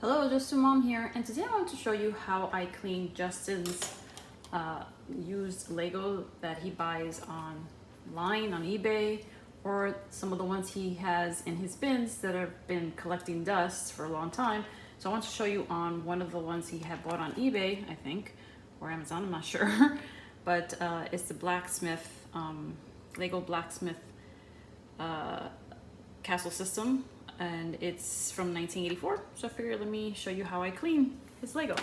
Hello, Justin Mom here, and today I want to show you how I clean Justin's used Lego that he buys online on eBay, or some of the ones he has in his bins that have been collecting dust for a long time. So I want to show you on one of the ones he had bought on eBay, I think, or Amazon, I'm not sure, but it's the blacksmith, Lego blacksmith castle system, and it's from 1984. So I figured let me show you how I clean his Lego.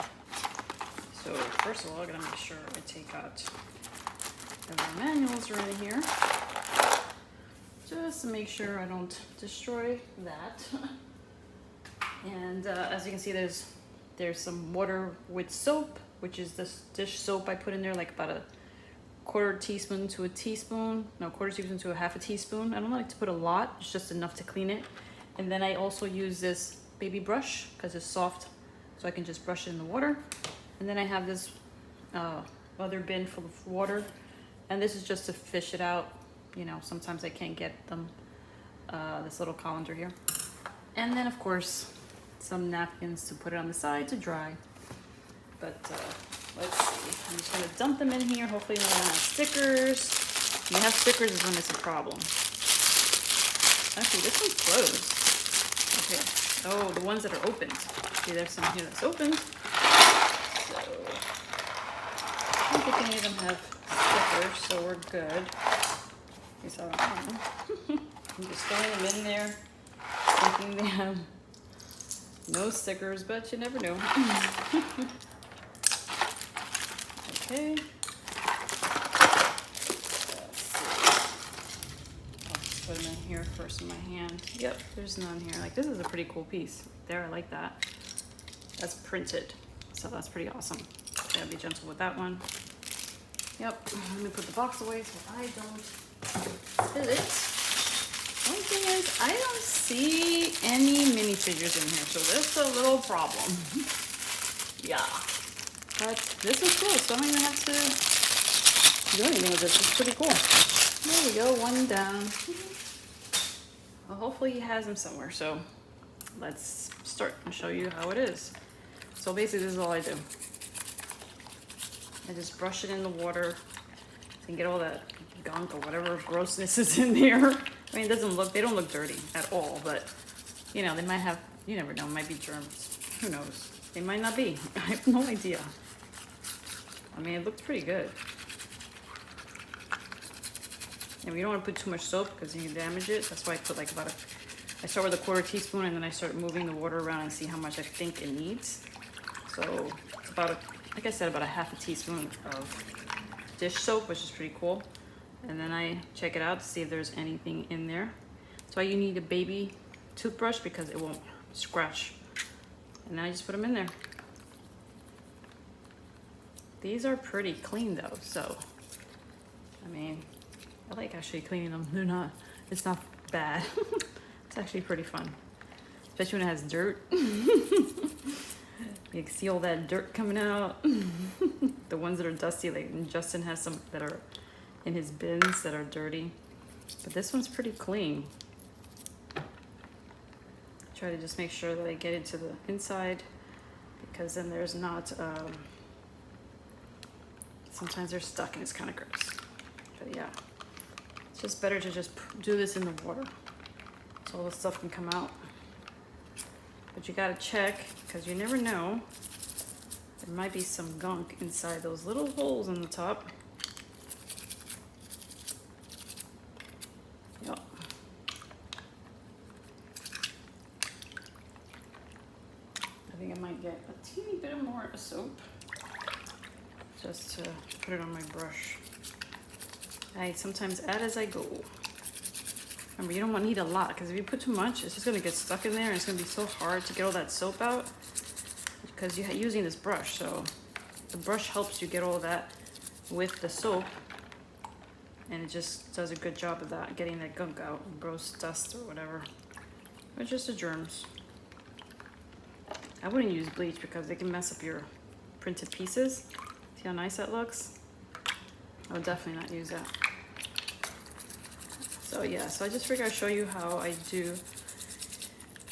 So first of all, I'm gonna make sure I take out the manuals are in here, just to make sure I don't destroy that. And as you can see, there's some water with soap, which is this dish soap I put in there, like about a quarter teaspoon to a teaspoon, no, quarter teaspoon to a half a teaspoon. I don't like to put a lot, it's just enough to clean it. And then I also use this baby brush because it's soft, so I can just brush it in the water. And then I have this other bin full of water, and this is just to fish it out. You know, sometimes I can't get them, this little colander here. And then of course, some napkins to put it on the side to dry. But let's see, I'm just gonna dump them in here. Hopefully they don't have stickers. When you have stickers is when it's a problem. Actually, this one's closed. Okay. Oh, the ones that are opened. See, there's some here that's opened. So, I don't think any of them have stickers, so we're good. Okay, so I'm just throwing them in there, thinking they have no stickers, but you never know. Okay. Put them in here first in my hand. Yep, there's none here. Like, this is a pretty cool piece. There, I like that. That's printed, so that's pretty awesome. Gotta be gentle with that one. Yep, let me put the box away so I don't spill it. One thing is, I don't see any minifigures in here, so that's a little problem. Yeah, but this is cool, so I don't even have to do anything with this. It's pretty cool. There we go, one down. Well, hopefully he has them somewhere, so let's start and show you how it is. So basically this is all I do. I just brush it in the water and get all that gunk or whatever grossness is in there. I mean, they don't look dirty at all, but you know, they might have, you never know, it might be germs. Who knows? They might not be. I have no idea. I mean, it looks pretty good. And we don't want to put too much soap because you can damage it. That's why I put like I start with a quarter teaspoon and then I start moving the water around and see how much I think it needs. So it's about, like I said, about a half a teaspoon of dish soap, which is pretty cool. And then I check it out to see if there's anything in there. That's why you need a baby toothbrush because it won't scratch. And then I just put them in there. These are pretty clean though, so I mean, I like actually cleaning them. It's not bad. It's actually pretty fun. Especially when it has dirt. You can see all that dirt coming out. The ones that are dusty, like Justin has some that are in his bins that are dirty. But this one's pretty clean. Try to just make sure that I get into the inside, because then there's not, sometimes they're stuck and it's kind of gross. But yeah. It's just better to just do this in the water so all the stuff can come out. But you gotta check, because you never know. There might be some gunk inside those little holes in the top. Yep. I think I might get a teeny bit more soap just to put it on my brush. I sometimes add as I go. Remember, you don't want to need a lot, because if you put too much, it's just going to get stuck in there, and it's going to be so hard to get all that soap out because you're using this brush. So the brush helps you get all that with the soap, and it just does a good job of that, getting that gunk out, gross dust or whatever. It's just the germs. I wouldn't use bleach because they can mess up your printed pieces. See how nice that looks? I would definitely not use that. So yeah, so I just figured I'd show you how I do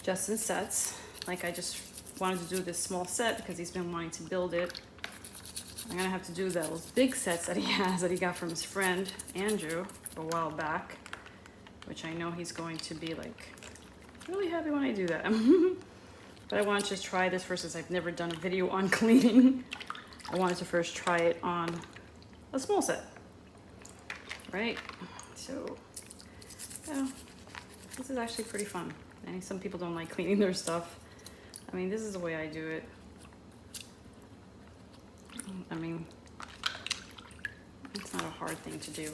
Justin sets. Like, I just wanted to do this small set because he's been wanting to build it. I'm gonna have to do those big sets that he has that he got from his friend Andrew a while back, which I know he's going to be like really happy when I do that. But I want to just try this first, since I've never done a video on cleaning. I wanted to first try it on a small set, right? So, yeah, this is actually pretty fun. I mean, some people don't like cleaning their stuff. I mean, this is the way I do it. I mean, it's not a hard thing to do.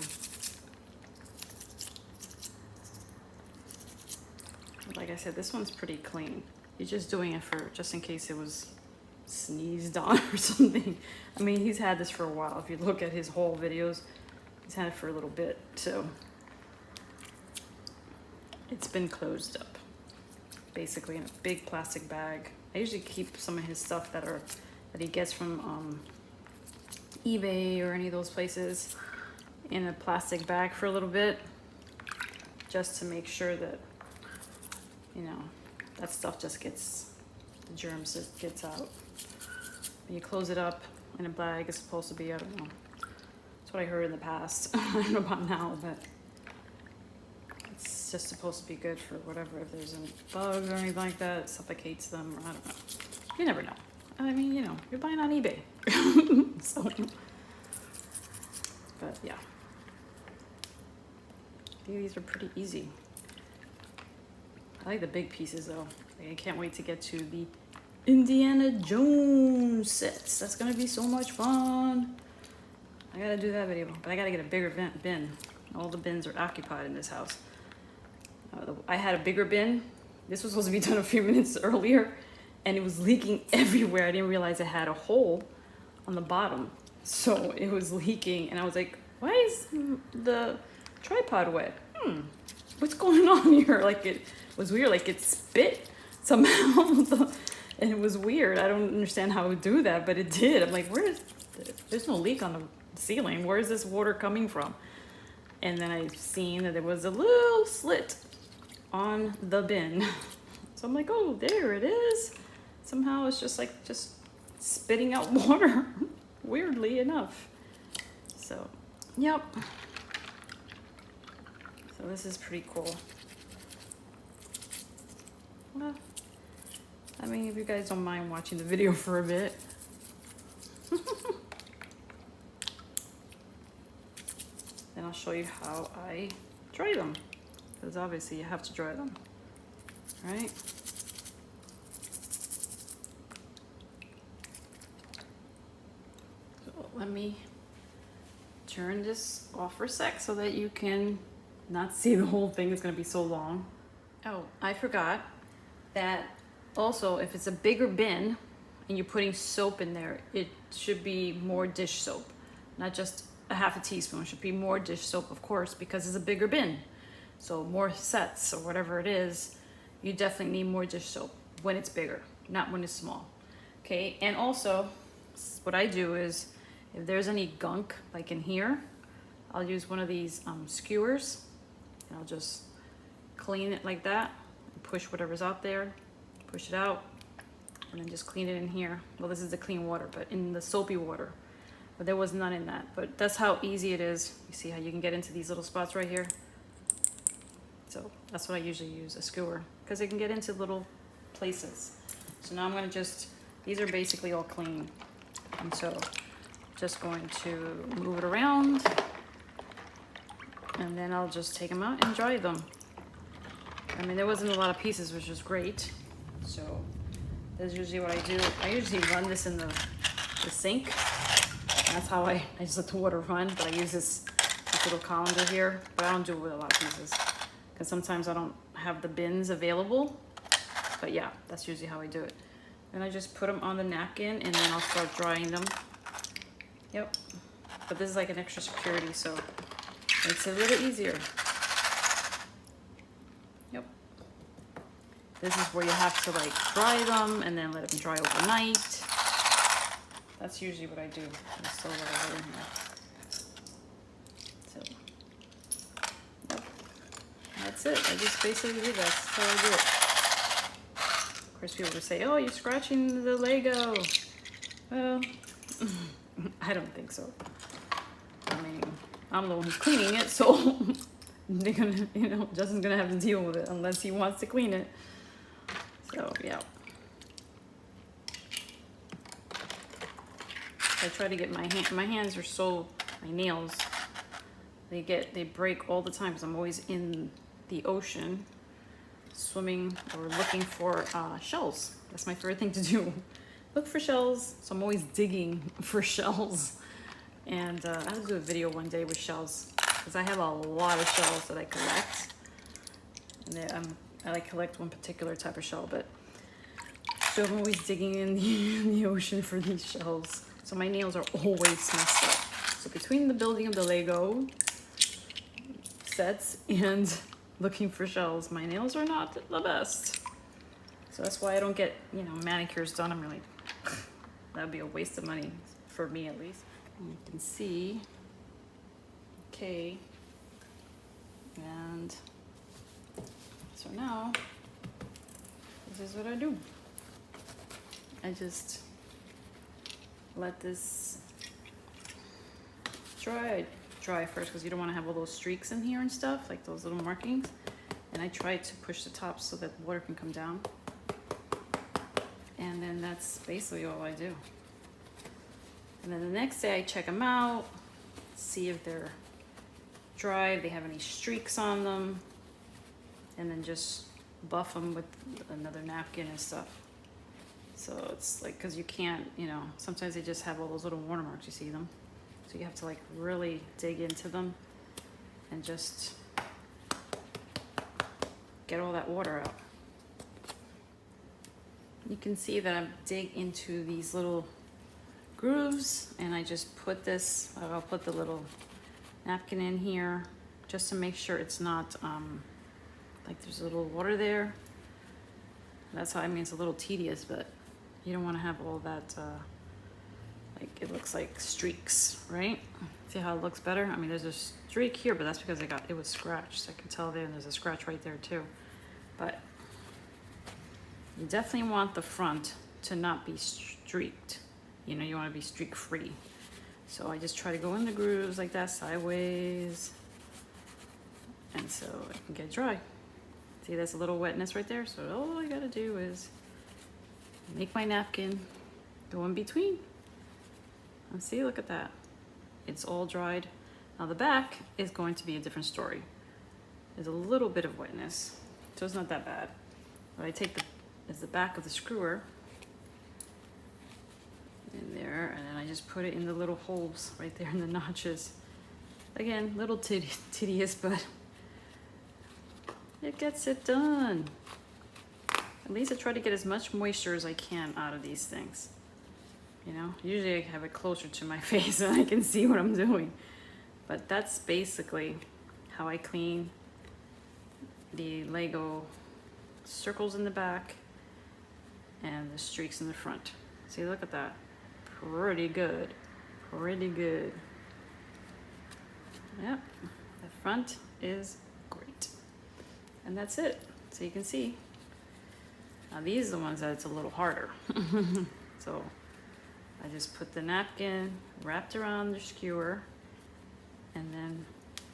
But like I said, this one's pretty clean. You're just doing it for, just in case it was sneezed on or something. I mean, he's had this for a while. If you look at his whole videos, he's had it for a little bit. So it's been closed up, basically in a big plastic bag. I usually keep some of his stuff that he gets from eBay or any of those places in a plastic bag for a little bit, just to make sure that, you know, that stuff just gets, the germs just gets out. When you close it up in a bag, it's supposed to be, I don't know, that's what I heard in the past. I don't know about now, but it's just supposed to be good for whatever, if there's any bugs or anything like that, it suffocates them, or I don't know. You never know. I mean, you know, you're buying on eBay. So, but yeah. These are pretty easy. I like the big pieces though. I can't wait to get to the Indiana Jones sets. That's gonna be so much fun. I gotta do that video, but I gotta get a bigger bin. All the bins are occupied in this house. I had a bigger bin. This was supposed to be done a few minutes earlier, and it was leaking everywhere. I didn't realize it had a hole on the bottom. So it was leaking, and I was like, why is the tripod wet? What's going on here? Like, it was weird, like it spit somehow. And it was weird. I don't understand how it would do that, but it did. I'm like, there's no leak on the ceiling. Where is this water coming from? And then I seen that there was a little slit on the bin. So I'm like, oh, there it is. Somehow it's just like, just spitting out water, weirdly enough. So, yep. So this is pretty cool. Well, I mean, if you guys don't mind watching the video for a bit. Then I'll show you how I dry them. Because obviously you have to dry them, right? So let me turn this off for a sec so that you can not see the whole thing. It's gonna be so long. Oh, I forgot that also, if it's a bigger bin and you're putting soap in there, it should be more dish soap, not just a half a teaspoon. It should be more dish soap, of course, because it's a bigger bin. So more sets or whatever it is, you definitely need more dish soap when it's bigger, not when it's small. Okay, and also what I do is, if there's any gunk like in here, I'll use one of these skewers, and I'll just clean it like that, and push whatever's out there, push it out, and then just clean it in here. Well, this is the clean water, but in the soapy water, but there was none in that. But that's how easy it is. You see how you can get into these little spots right here? So that's what I usually use, a skewer, because it can get into little places. So now I'm gonna just, these are basically all clean. And so just going to move it around, and then I'll just take them out and dry them. I mean, there wasn't a lot of pieces, which was great. So that's usually what I do. I usually run this in the sink. That's how I just let the water run, but I use this little colander here, but I don't do it with a lot of pieces because sometimes I don't have the bins available. But yeah, that's usually how I do it. And I just put them on the napkin, and then I'll start drying them. Yep. But this is like an extra security, so it's a little easier. Yep. This is where you have to like dry them and then let them dry overnight. That's usually what I do. There's still a lot of water in here. So, yep. That's it. I just basically do that. That's how I do it. Of course, people would say, "Oh, you're scratching the Lego." Well, I don't think so. I mean, I'm the one who's cleaning it, so they're gonna, Justin's gonna have to deal with it unless he wants to clean it. So yeah. I try to get my hands are so, my nails, they break all the time because I'm always in the ocean swimming or looking for shells. That's my favorite thing to do. Look for shells. So I'm always digging for shells. And I have to do a video one day with shells because I have a lot of shells that I collect. And I like collect one particular type of shell, but so I'm always digging in the ocean for these shells. So my nails are always messed up. So between the building of the Lego sets and looking for shells, my nails are not the best. So that's why I don't get, manicures done. I'm really, that would be a waste of money for me at least. And you can see, okay, and so now this is what I do. I just let this dry first because you don't want to have all those streaks in here and stuff, like those little markings. And I try to push the top so that water can come down. And then that's basically all I do. And then the next day I check them out, see if they're dry, if they have any streaks on them, and then just buff them with another napkin and stuff. So it's like, because you can't, sometimes they just have all those little watermarks, you see them. So you have to like really dig into them and just get all that water out. You can see that I dig into these little grooves and I just put this, I'll put the little napkin in here just to make sure it's not like there's a little water there. That's how, it's a little tedious, but you don't want to have all that like it looks like streaks, right? See how it looks better? There's a streak here, but that's because it was scratched. So I can tell there, and there's a scratch right there too. But you definitely want the front to not be streaked. You want to be streak free. So I just try to go in the grooves like that, sideways, and so it can get dry. See, there's a little wetness right there. So all I gotta do is make my napkin go in between. And see, look at that. It's all dried. Now the back is going to be a different story. There's a little bit of wetness, so it's not that bad. What I take is the back of the screwer in there, and then I just put it in the little holes right there in the notches. Again, little tedious, but it gets it done. At least I try to get as much moisture as I can out of these things. Usually I have it closer to my face and I can see what I'm doing. But that's basically how I clean the Lego circles in the back and the streaks in the front. See, look at that. Pretty good. Pretty good. Yep, the front is great. And that's it. So you can see. Now these are the ones that it's a little harder. So I just put the napkin wrapped around the skewer and then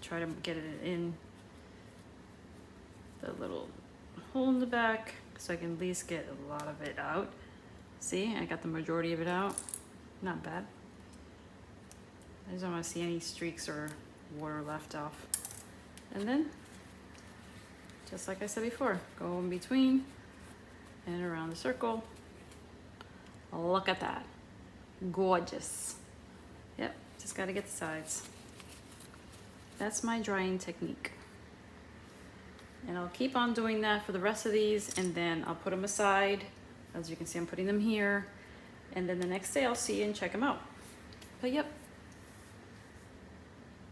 try to get it in the little hole in the back so I can at least get a lot of it out. See, I got the majority of it out. Not bad. I just don't want to see any streaks or water left off. And then, just like I said before, go in between and around the circle. Look at that. Gorgeous. Yep, just got to get the sides. That's my drying technique. And I'll keep on doing that for the rest of these, and then I'll put them aside. As you can see, I'm putting them here. And then the next day I'll see you and check them out. But yep.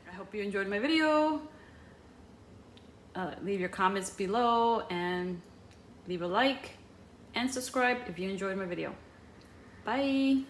I hope you enjoyed my video. Leave your comments below and leave a like and subscribe if you enjoyed my video. Bye.